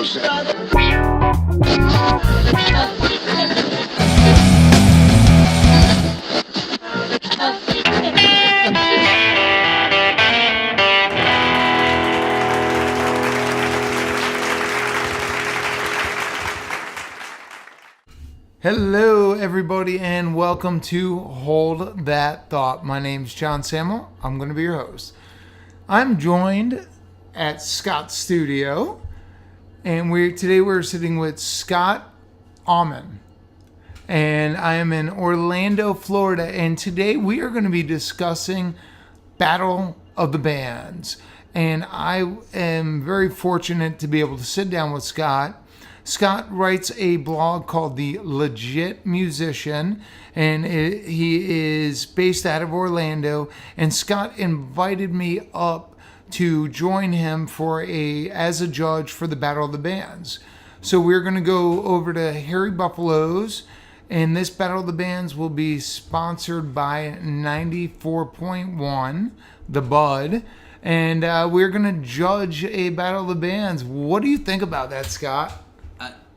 Hello, everybody, and welcome to Hold That Thought. My name's John Samuel. I'm going to be your host. I'm joined at Scott's studio, and today we're sitting with Scott Aumann, and I am in Orlando, Florida, and today we are going to be discussing Battle of the Bands, and I am very fortunate to be able to sit down with Scott. Scott writes a blog called The Legit Musician, and he is based out of Orlando. And Scott invited me up to join him as a judge for the Battle of the Bands. So we're going to go over to Harry Buffalo's, and this Battle of the Bands will be sponsored by 94.1, the Bud. And we're going to judge a Battle of the Bands. What do you think about that, Scott?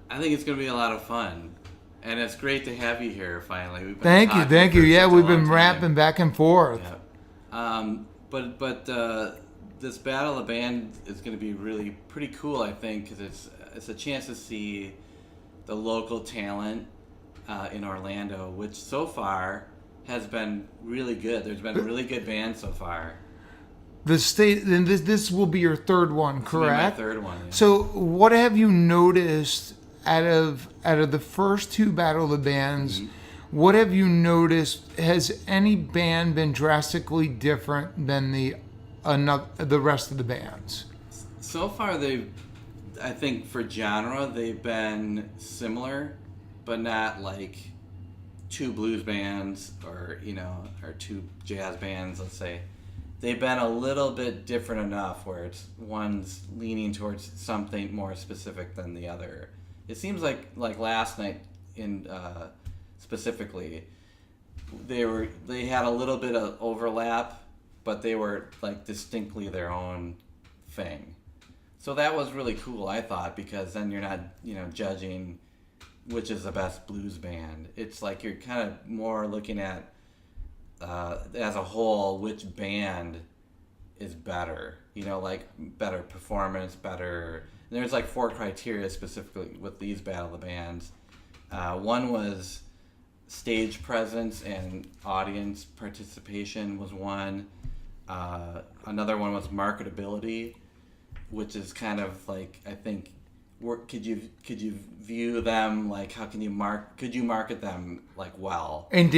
I think it's going to be a lot of fun, and it's great to have you here finally. Thank you. Yeah, we've been rapping back and forth. Yeah. But this Battle of the Band is going to be really pretty cool, I think, because it's a chance to see the local talent in Orlando, which so far has been really good. There's been a really good band so far. The state, and this will be your third one, correct? This will be my third one. Yeah. So, what have you noticed out of the first two Battle of the Bands? Mm-hmm. What have you noticed? Has any band been drastically different than the rest of the bands? So far, I think for genre, they've been similar, but not like two blues bands or two jazz bands, let's say. They've been a little bit different enough where one's leaning towards something more specific than the other. It seems like last night specifically, they had a little bit of overlap, but they were like distinctly their own thing. So that was really cool, I thought, because then you're not judging which is the best blues band. It's like you're kind of more looking at as a whole which band is better. Like better performance, better. And there's like 4 criteria specifically with these Battle of the Bands. One was stage presence and audience participation was one. Another one was marketability, which is kind of like, I think, could you view them like, how can you could you market them like well? And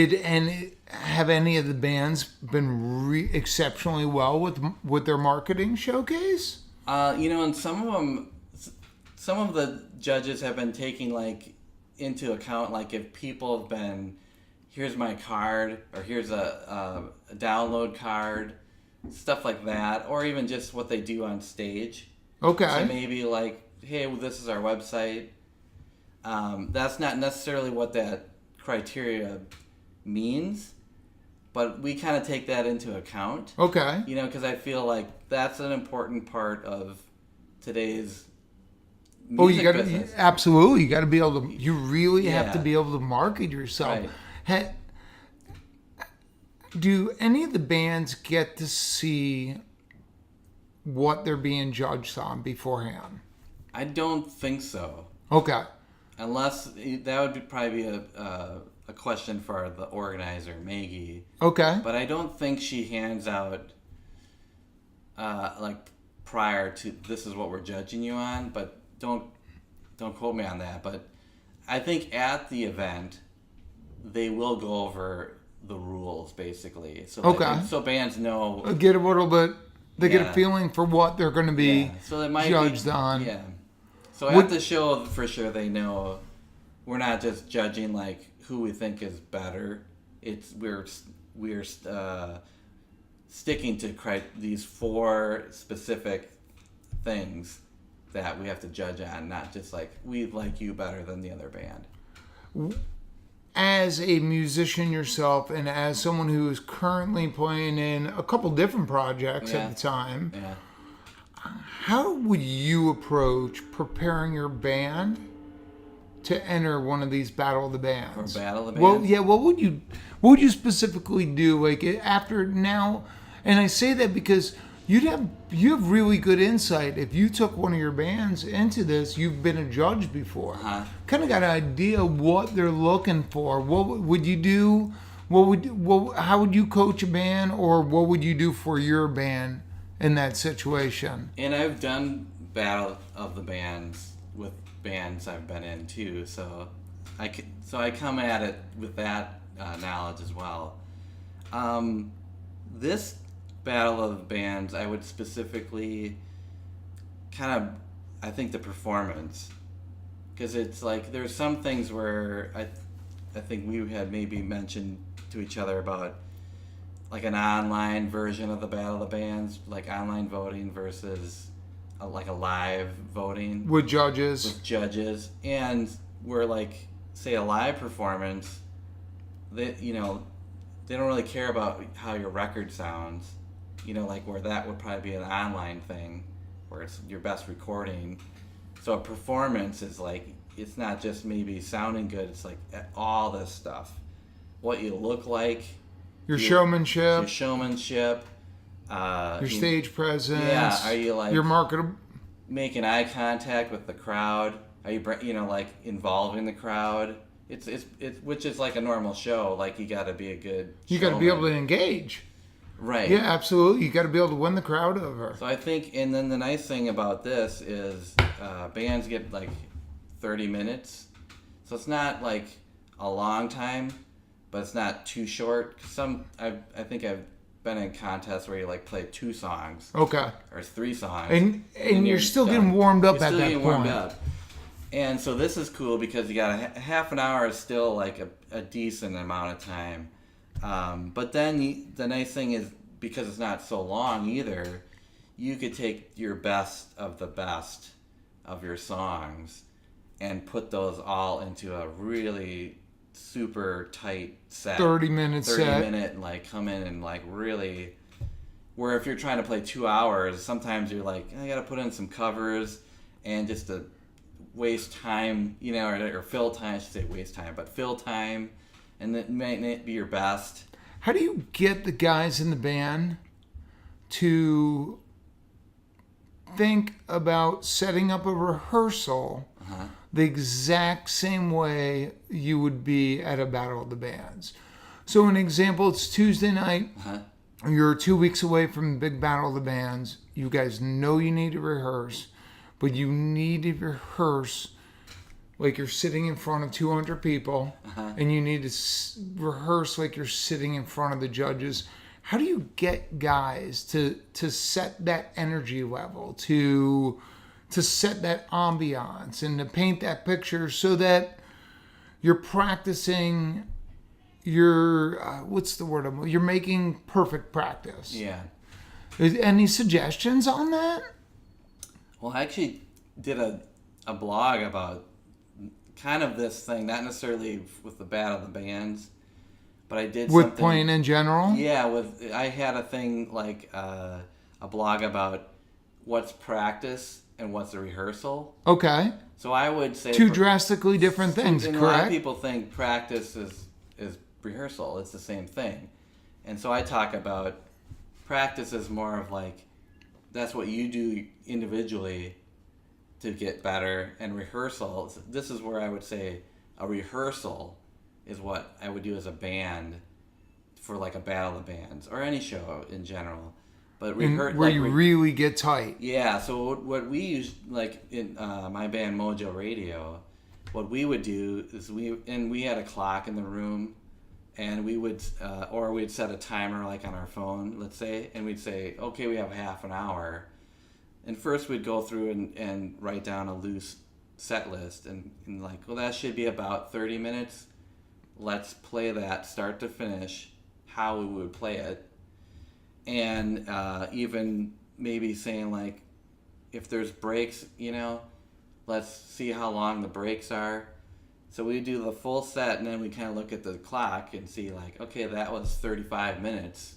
have any of the bands been exceptionally well with their marketing showcase? And some of the judges have been taking like into account, like if people have been, here's my card, or here's a download card, stuff like that, or even just what they do on stage. Okay. So maybe like, hey, well, this is our website. That's not necessarily what that criteria means, but we kind of take that into account. Okay. Because I feel like that's an important part of today's music business. Absolutely. You got to be able to. You really have to be able to market yourself. Right. Do any of the bands get to see what they're being judged on beforehand? I don't think so. Okay. Unless that would probably be a question for the organizer, Maggie. Okay. But I don't think she hands out like prior to, this is what we're judging you on. But don't quote me on that. But I think at the event they will go over the rules basically. So so bands know. Get a little bit. They get a feeling for what they're going to be judged on. Yeah. So at the show, for sure, they know we're not just judging like who we think is better. We're sticking to these 4 specific things that we have to judge on, not just like we like you better than the other band. As a musician yourself, and as someone who is currently playing in a couple different projects at the time, How would you approach preparing your band to enter one of these Battle of the Bands? Or Battle of the Well, Bands? yeah. What would you specifically do? Like after now, and I say that because you have really good insight. If you took one of your bands into this, you've been a judge before. Kind of got an idea what they're looking for. What would you do? How would you coach a band, or what would you do for your band in that situation? And I've done Battle of the Bands with bands I've been in too, so I come at it with that knowledge as well. This Battle of the Bands, I would specifically I think the performance, because it's like there's some things where I think we had maybe mentioned to each other about like an online version of the Battle of the Bands, like online voting versus like a live voting With judges. And where like say a live performance, they they don't really care about how your record sounds, like where that would probably be an online thing where it's your best recording. So a performance is like, it's not just maybe sounding good, it's like all this stuff, what you look like, Your showmanship. your showmanship, Your stage presence. yeah, are you like your marketable? making eye contact with the crowd? Are you like involving the crowd? It's which is like a normal show. Like you got to be a good. You got to be showman. able to engage. Right. Yeah, absolutely. You got to be able to win the crowd over. So I think, and then the nice thing about this is bands get like 30 minutes, so it's not like a long time, but it's not too short. I think I've been in contests where you like play 2 songs. Okay. Or 3 songs. And you're still getting warmed up at that point. Warmed up. And so this is cool because you got a half an hour is still like a decent amount of time. But then the nice thing is, because it's not so long either, you could take your best of the best of your songs and put those all into a really super tight set. 30-minute set. 30-minute, and like come in and like really, where if you're trying to play 2 hours, sometimes you're like, I gotta put in some covers and just to waste time, or fill time. I should say waste time, but fill time, and that might not be your best. How do you get the guys in the band to think about setting up a rehearsal the exact same way you would be at a Battle of the Bands? So an example, it's Tuesday night. You're 2 weeks away from the big Battle of the Bands. You guys know you need to rehearse, but you need to rehearse like you're sitting in front of 200 people, and you need to rehearse like you're sitting in front of the judges. How do you get guys to set that energy level, to set that ambiance, and to paint that picture so that you're practicing your, what's the word? You're making perfect practice. Yeah. Any suggestions on that? Well, I actually did a blog about kind of this thing, not necessarily with the Battle of the Bands, but I did with something, playing in general. Yeah, I had a thing like a blog about what's practice and what's a rehearsal. Okay. So I would say two drastically different things. And correct. A lot of people think practice is rehearsal. It's the same thing, and so I talk about practice as more of like that's what you do individually to get better, and rehearsal, this is where I would say a rehearsal is what I would do as a band for like a Battle of the Bands or any show in general. But where you really get tight. Yeah, so what we use, like in my band Mojo Radio, what we would do is we had a clock in the room, and we would or we'd set a timer like on our phone, let's say, and we'd say, okay, we have half an hour. And first we'd go through and write down a loose set list and like, well, that should be about 30 minutes. Let's play that start to finish, how we would play it. And even maybe saying like, if there's breaks, let's see how long the breaks are. So we do the full set, and then we kind of look at the clock and see like, okay, that was 35 minutes.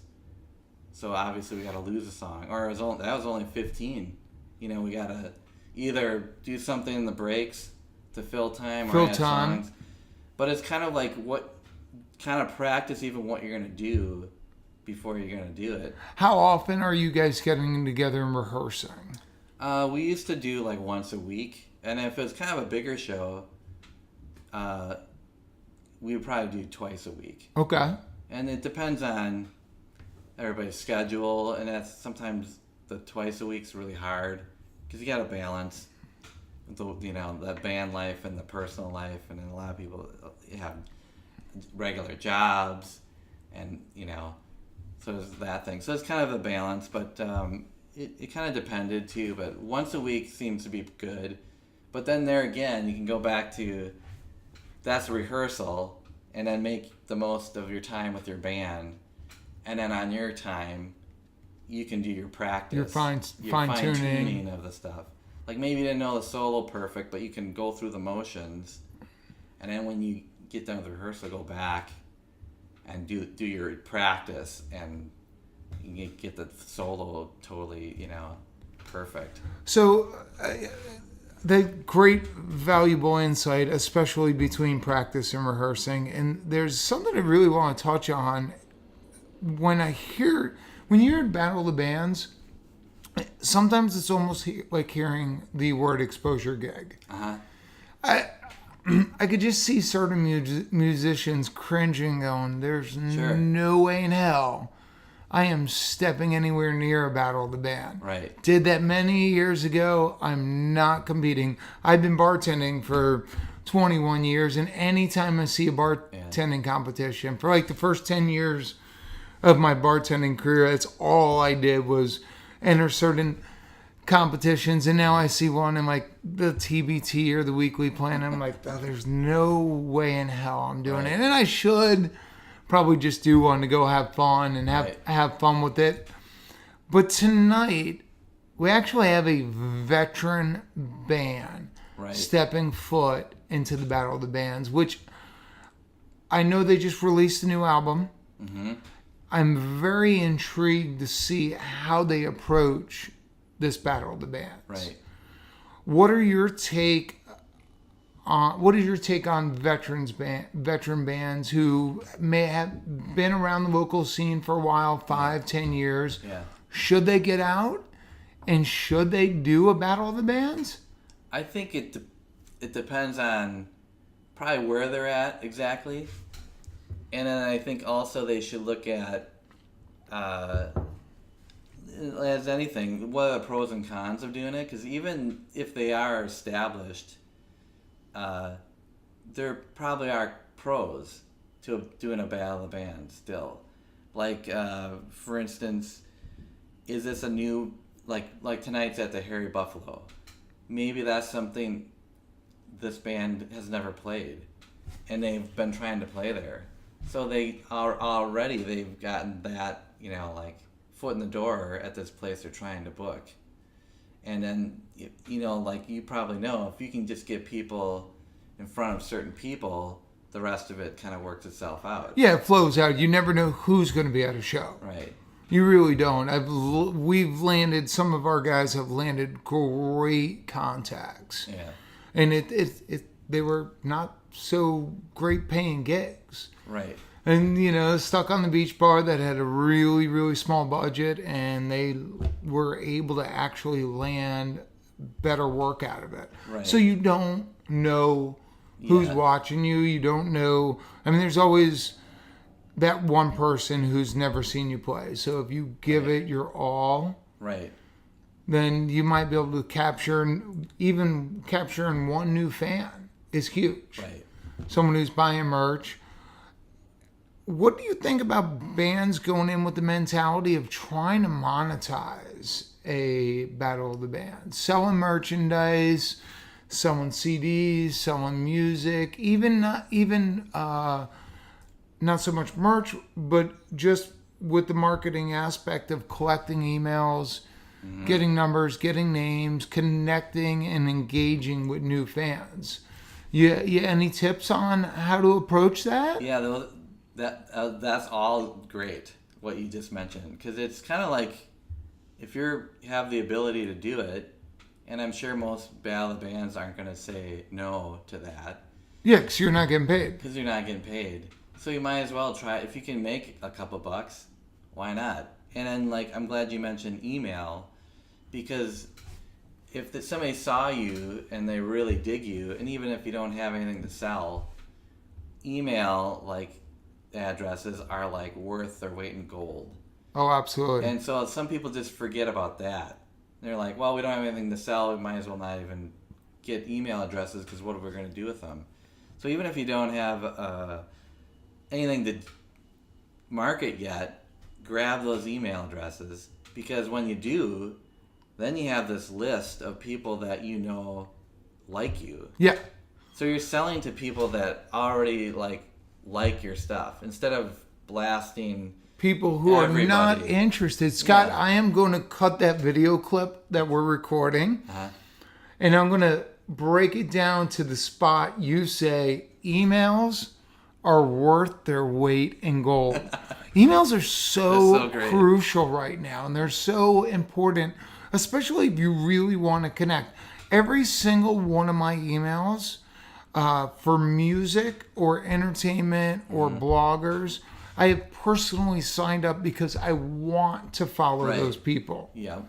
So obviously we got to lose a song, or that was only 15. We gotta either do something in the breaks to fill time Fill or add time. songs. But it's kind of like what kind of practice even what you're gonna do before you're gonna do it. How often are you guys getting together and rehearsing? We used to do like once a week, and if it was kind of a bigger show, we would probably do twice a week. Okay. And it depends on everybody's schedule, and that's sometimes the twice a week's really hard because you got to balance the band life and the personal life, and then a lot of people have regular jobs, and so there's that thing. So it's kind of a balance, but it kind of depended too. But once a week seems to be good. But then there again, you can go back to that's a rehearsal, and then make the most of your time with your band, and then on your time, you can do your practice. Your fine-tuning of the stuff. Like maybe you didn't know the solo perfect, but you can go through the motions, and then when you get done with the rehearsal, go back and do your practice, and you get the solo totally, perfect. So, the great valuable insight, especially between practice and rehearsing. And there's something I really want to touch on. When you're in Battle of the Bands, sometimes it's almost like hearing the word exposure gig. I could just see certain musicians cringing, going, "There's no way in hell I am stepping anywhere near a Battle of the Band." Right. Did that many years ago. I'm not competing. I've been bartending for 21 years, and anytime I see a bartending competition, for like the first 10 years of my bartending career, that's all I did was enter certain competitions, and now I see one in like the TBT or the Weekly Plan, and I'm like, oh, there's no way in hell I'm doing it. And I should probably just do one to go have fun and have fun with it. But tonight, we actually have a veteran band stepping foot into the Battle of the Bands, which I know they just released a new album. Mm-hmm. I'm very intrigued to see how they approach this Battle of the Bands. Right. What is your take on veteran bands who may have been around the local scene for a while, 5-10 years? Yeah. Should they get out, and should they do a Battle of the Bands? I think it depends on probably where they're at exactly, and then I think also they should look at as anything, what are the pros and cons of doing it? Because even if they are established, there probably are pros to doing a Battle of the Band still. Like, for instance, is this a new, like tonight's at the Hairy Buffalo? Maybe that's something this band has never played, and they've been trying to play there. So they've gotten that, foot in the door at this place they're trying to book. And then, like you probably know, if you can just get people in front of certain people, the rest of it kind of works itself out. Yeah, it flows out. You never know who's going to be at a show. Right. You really don't. Some of our guys have landed great contacts. Yeah. And they were not so great paying gigs. Right. And, Stuck on the Beach Bar that had a really, really small budget, and they were able to actually land better work out of it. Right. So you don't know who's watching you. You don't know. I mean, there's always that one person who's never seen you play. So if you give it your all, then you might be able to capturing one new fan is huge. Right. Someone who's buying merch. What do you think about bands going in with the mentality of trying to monetize a Battle of the Bands? Selling merchandise, selling CDs, selling music, not so much merch, but just with the marketing aspect of collecting emails, getting numbers, getting names, connecting and engaging with new fans. Yeah, any tips on how to approach that? Yeah, that's all great, what you just mentioned. Because it's kind of like, if you have the ability to do it, And I'm sure most battle of the bands aren't going to say no to that. Yeah, because you're not getting paid. Because you're not getting paid. So you might as well try. If you can make a couple bucks, why not? And then, like, I'm glad you mentioned email. Because if somebody saw you and they really dig you, and even if you don't have anything to sell, email, like, addresses are, like, worth their weight in gold. Oh, absolutely. And so some people just forget about that. They're like, well, we don't have anything to sell. We might as well not even get email addresses because what are we going to do with them? So even if you don't have anything to market yet, grab those email addresses, because when you do, then you have this list of people that you know like you. Yeah. So you're selling to people that already like your stuff instead of blasting people who everybody. Are not interested. Scott, Yeah. I am going to cut that video clip that we're recording, and I'm going to break it down to the spot you say emails are worth their weight in gold. Emails are so great. crucial right now, and they're so important, especially if you really want to connect. Every single one of my emails for music or entertainment or bloggers, I have personally signed up because I want to follow those people. Yeah.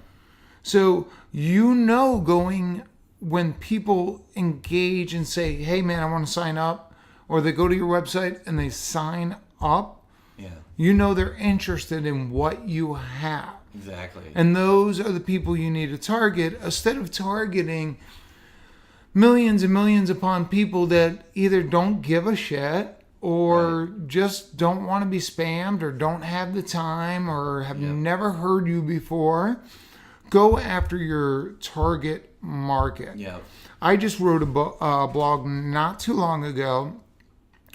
So, going when people engage and say, hey man, I want to sign up, or they go to your website and they sign up, they're interested in what you have. Exactly. And those are the people you need to target instead of targeting millions and millions upon people that either don't give a shit or just don't want to be spammed or don't have the time or have never heard you before. Go after your target market. Yeah. I I just wrote a blog not too long ago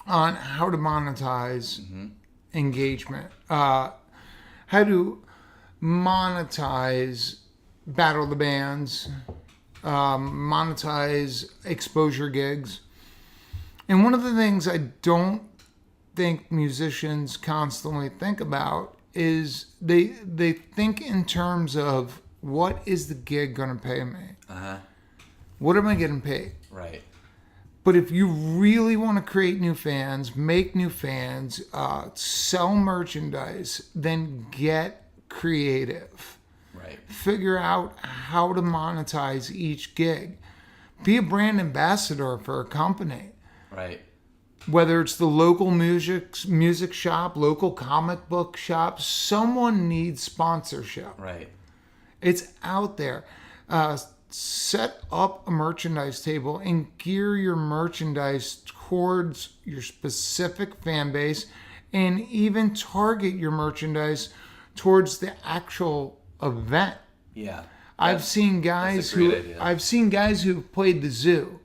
on how to monetize engagement. How to monetize Battle of the Bands, monetize exposure gigs. And one of the things I don't think musicians constantly think about is they think in terms of, what is the gig going to pay me? What am I getting paid? Right. But if you really want to create new fans, make new fans, sell merchandise, then get creative. Right. Figure out how to monetize each gig. Be a brand ambassador for a company. Right. Whether it's the local music shop, local comic book shop, someone needs sponsorship. Right. It's out there. Set up a merchandise table and gear your merchandise towards your specific fan base, and even target your merchandise towards the actual event. Yeah. I've seen guys who played the zoo,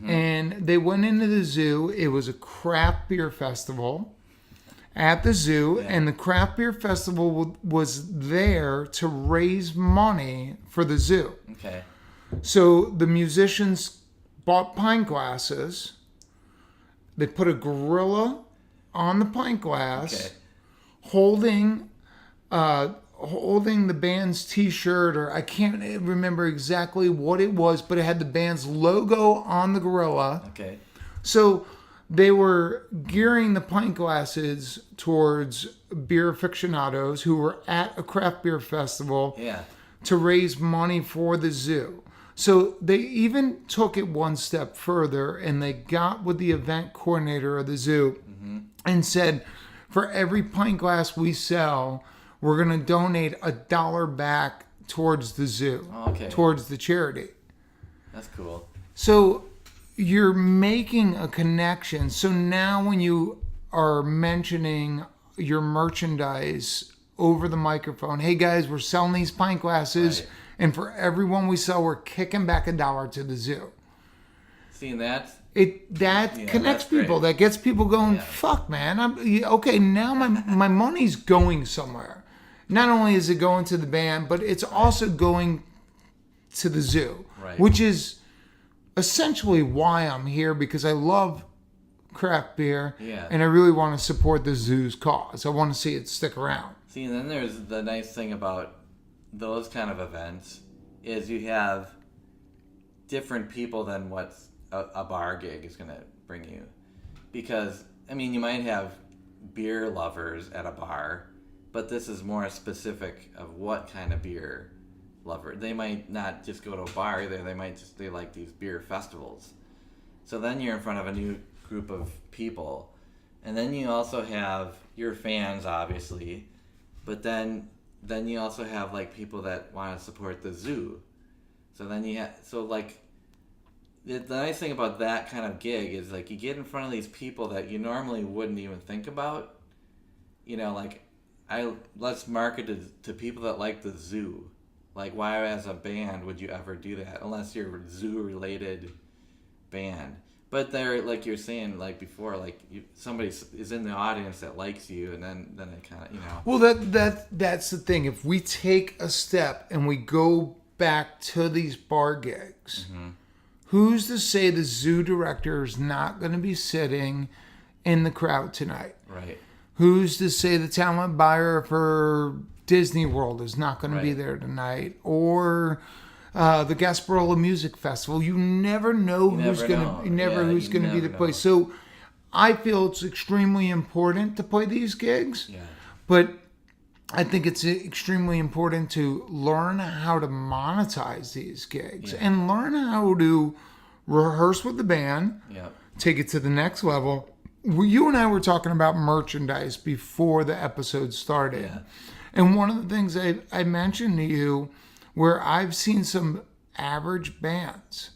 and they went into the zoo. It was a craft beer festival at the zoo, and the craft beer festival was there to raise money for the zoo. Okay. So the musicians bought pint glasses. They put a gorilla on the pint glass, holding the band's T-shirt, or I can't remember exactly what it was, but it had the band's logo on the gorilla. Okay. So they were gearing the pint glasses towards beer aficionados who were at a craft beer festival to raise money for the zoo. So they even took it one step further, and they got with the event coordinator of the zoo and said, for every pint glass we sell, we're going to donate $1 back towards the zoo, towards the charity. That's cool. So you're making a connection. So now when you are mentioning your merchandise over the microphone, hey guys, we're selling these pint glasses, and for every one we sell, we're kicking back $1 to the zoo. Seeing that? That connects people. That gets people going, fuck, man. Now my money's going somewhere. Not only is it going to the band, but it's also going to the zoo, which is essentially why I'm here, because I love craft beer, and I really want to support the zoo's cause. I want to see it stick around. See, and then there's the nice thing about those kind of events is you have different people than what a bar gig is going to bring you. Because, I mean, you might have beer lovers at a bar, but this is more specific of what kind of beer lover. They might not just go to a bar either. They like these beer festivals. So then you're in front of a new group of people. And then you also have your fans, obviously, but then you also have like people that want to support the zoo. So then the nice thing about that kind of gig is like you get in front of these people that you normally wouldn't even think about. You know, like let's market it to people that like the zoo. Like, why as a band would you ever do that unless you're a zoo related band? But they're, like you're saying, like before, like somebody is in the audience that likes you, and then it kind of, you know. Well, that's the thing. If we take a step and we go back to these bar gigs, who's to say the zoo director is not going to be sitting in the crowd tonight? Right. Who's to say the talent buyer for Disney World is not going to be there tonight? Or the Gasparilla Music Festival. You never know who's going to be the place. So I feel it's extremely important to play these gigs. Yeah. But I think it's extremely important to learn how to monetize these gigs and learn how to rehearse with the band, take it to the next level. You and I were talking about merchandise before the episode started. Yeah. And one of the things I mentioned to you, where I've seen some average bands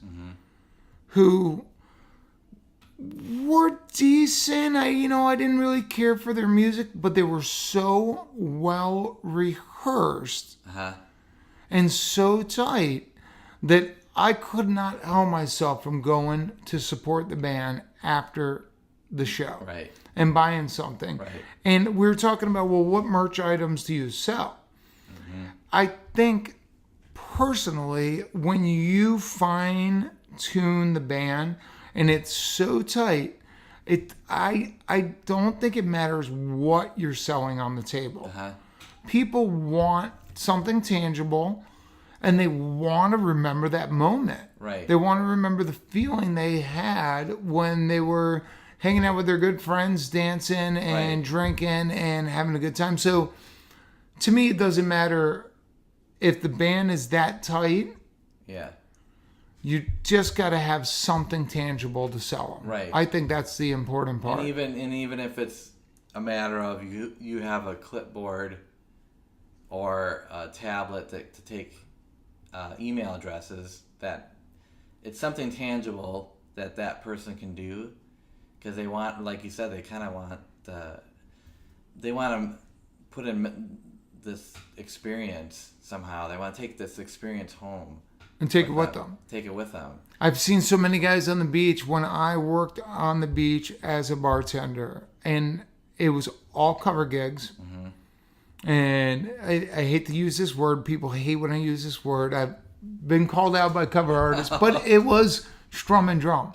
who were decent. I didn't really care for their music, but they were so well rehearsed and so tight that I could not help myself from going to support the band after the show and buying something. Right. And we were talking about, well, what merch items do you sell? I think personally, when you fine tune the band and it's so tight, I don't think it matters what you're selling on the table. People want something tangible, and they want to remember that moment. Right. They want to remember the feeling they had when they were hanging out with their good friends, dancing and drinking and having a good time. So to me, it doesn't matter if the band is that tight. Yeah. You just got to have something tangible to sell them. Right. I think that's the important part. And even if it's a matter of you have a clipboard or a tablet to take email addresses, that it's something tangible that person can do, because they want, like you said, they kind of want they want to put in this experience somehow. They want to take this experience home and take it with them. Take it with them. I've seen so many guys on the beach when I worked on the beach as a bartender, and it was all cover gigs. And I hate to use this word. People hate when I use this word. I've been called out by cover artists, but it was strum and drum.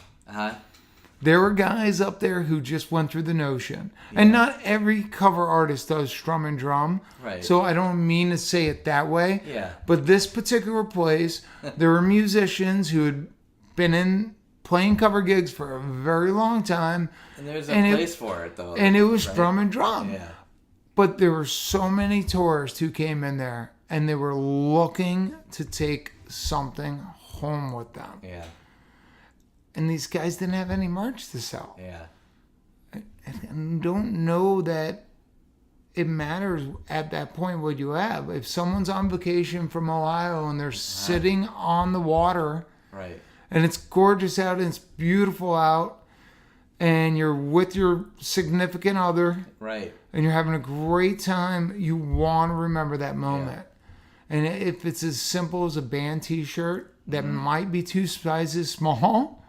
There were guys up there who just went through the notion. And not every cover artist does strum and drum. Right. So I don't mean to say it that way. Yeah. But this particular place, there were musicians who had been playing cover gigs for a very long time. And there's a place for it, though. And it was strum and drum. Yeah. But there were so many tourists who came in there, and they were looking to take something home with them. Yeah. And these guys didn't have any merch to sell. Yeah. I don't know that it matters at that point what you have. If someone's on vacation from Ohio and they're sitting on the water, right, and it's gorgeous out and it's beautiful out, and you're with your significant other, right, and you're having a great time, you want to remember that moment. And if it's as simple as a band t-shirt that might be 2 sizes small,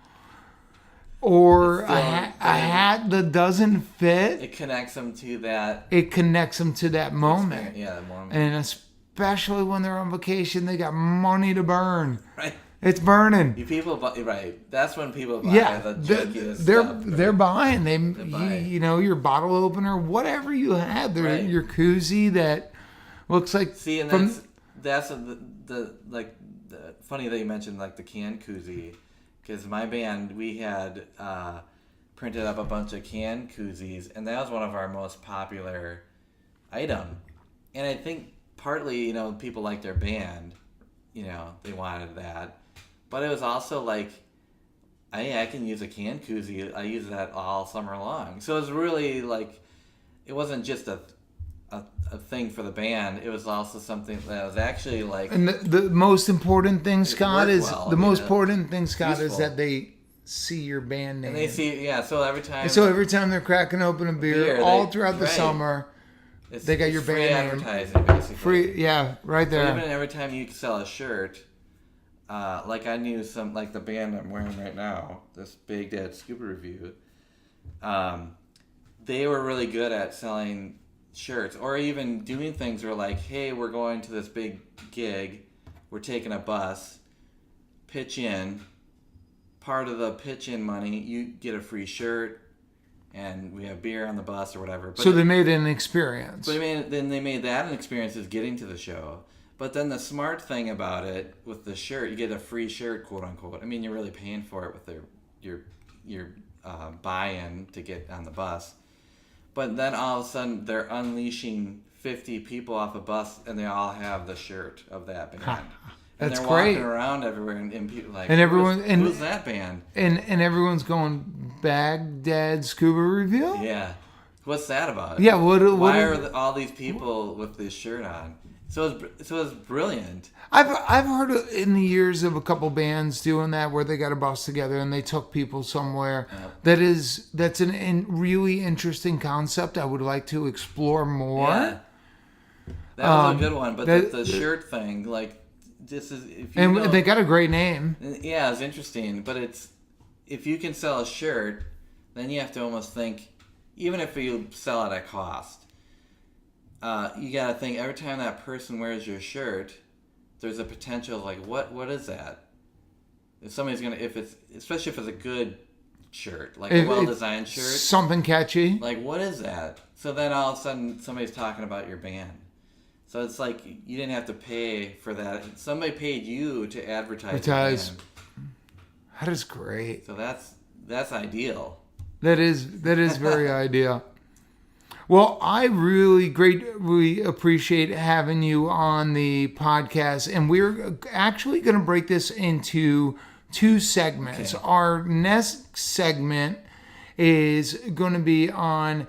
or a hat that doesn't fit, it connects them to that. It connects them to that moment. Yeah, the moment. And especially when they're on vacation, they got money to burn. Right. It's burning. You people buy, right? That's when people buy the junkiest stuff. They're buying. They're buying. You know, your bottle opener, whatever you had, your koozie that looks like. See, and that's the funny that you mentioned like the can koozie, because my band, we had printed up a bunch of can koozies, and that was one of our most popular item. And I think partly, people like their band, they wanted that, but it was also like, I can use a can koozie. I use that all summer long. So it was really like, it wasn't just a thing for the band. It was also something that was actually like. And the most important thing, Scott, is Useful. that they see your band name. And they see, so every time. And so every time they're cracking open a beer, throughout the summer, they got your free band advertising, basically. Free, yeah, right there. So even every time you sell a shirt, like I knew some, like the band I'm wearing right now, this Big Dad Scuba Review, they were really good at selling shirts, or even doing things where like, hey, we're going to this big gig, we're taking a bus, pitch in, part of the pitch in money, you get a free shirt, and we have beer on the bus or whatever. But so they made it an experience. But then they made that an experience is getting to the show. But then the smart thing about it with the shirt, you get a free shirt, quote unquote. I mean, you're really paying for it with your buy-in to get on the bus. But then all of a sudden, they're unleashing 50 people off a bus, and they all have the shirt of that band. And That's they're great. Walking around everywhere, and people like, and everyone, who's that band? And everyone's going, Baghdad Scuba Review? Yeah. What's that about? Yeah, why are all these people with this shirt on? So it's brilliant. I've heard in the years of a couple bands doing that where they got a bus together and they took people somewhere. That's a really interesting concept. I would like to explore more. Yeah. That was a good one, but the shirt thing, like, this is they got a great name. Yeah, it's interesting, but if you can sell a shirt, then you have to almost think, even if you sell it at cost. You gotta think every time that person wears your shirt, there's a potential like what is that? If somebody's gonna especially if it's a good shirt, like a well designed shirt, something catchy. Like what is that? So then all of a sudden somebody's talking about your band. So it's like you didn't have to pay for that. Somebody paid you to advertise. That is great. So that's ideal. That is very ideal. Well, I really greatly appreciate having you on the podcast, and we're actually going to break this into 2 segments. Okay. Our next segment is going to be on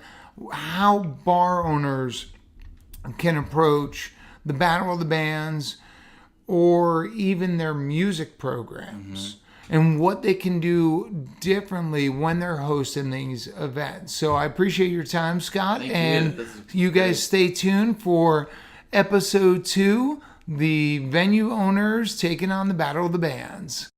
how bar owners can approach the Battle of the Bands or even their music programs. Mm-hmm. And what they can do differently when they're hosting these events. So I appreciate your time, Scott. Thank you guys stay tuned for episode 2, the venue owners taking on the Battle of the Bands.